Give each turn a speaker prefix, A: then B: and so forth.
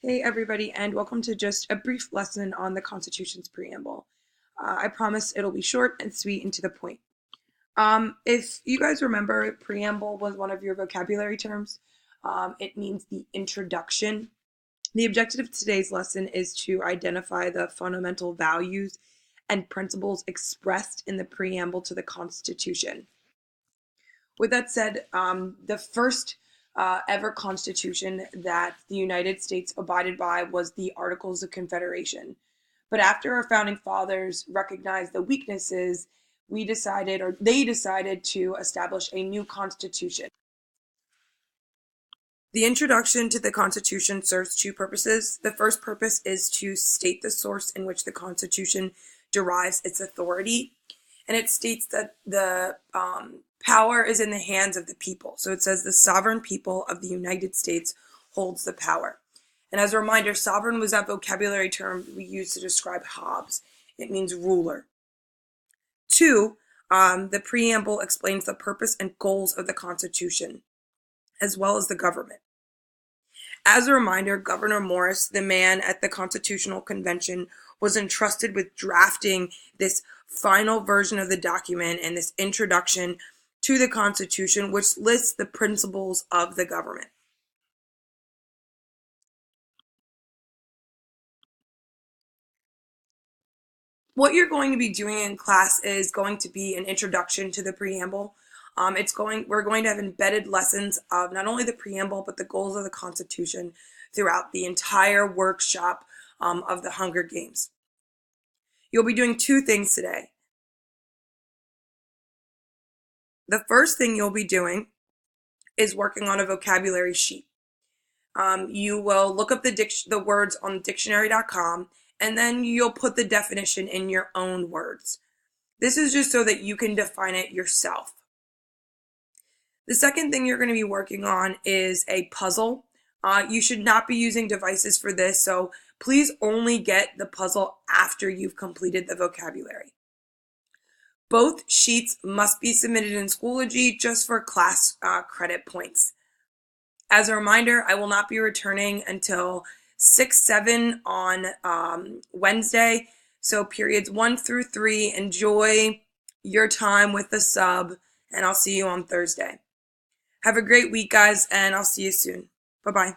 A: Hey everybody, and welcome to just a brief lesson on the Constitution's Preamble. I promise it'll be short and sweet and to the point. If you guys remember, preamble was one of your vocabulary terms. It means the introduction. The objective of today's lesson is to identify the fundamental values and principles expressed in the preamble to the Constitution. With that said, the first ever constitution that the United States abided by was the Articles of Confederation. But after our founding fathers recognized the weaknesses, they decided to establish a new constitution. The introduction to the Constitution serves two purposes. The first purpose is to state the source in which the Constitution derives its authority, and it states that the power is in the hands of the people. So it says the sovereign people of the United States holds the power. And as a reminder, sovereign was that vocabulary term we used to describe Hobbes. It means ruler. Two, the preamble explains the purpose and goals of the Constitution, as well as the government. As a reminder, Governor Morris, the man at the Constitutional Convention, was entrusted with drafting this final version of the document and this introduction to the Constitution, which lists the principles of the government. What you're going to be doing in class is going to be an introduction to the preamble. We're going to have embedded lessons of not only the preamble, but the goals of the Constitution throughout the entire workshop of the Hunger Games. You'll be doing two things today. The first thing you'll be doing is working on a vocabulary sheet. You will look up the words on dictionary.com, and then you'll put the definition in your own words. This is just so that you can define it yourself. The second thing you're going to be working on is a puzzle. You should not be using devices for this, so please only get the puzzle after you've completed the vocabulary. Both sheets must be submitted in Schoology just for class credit points. As a reminder, I will not be returning until 6-7 on Wednesday. So periods 1 through 3, enjoy your time with the sub, and I'll see you on Thursday. Have a great week, guys, and I'll see you soon. Bye-bye.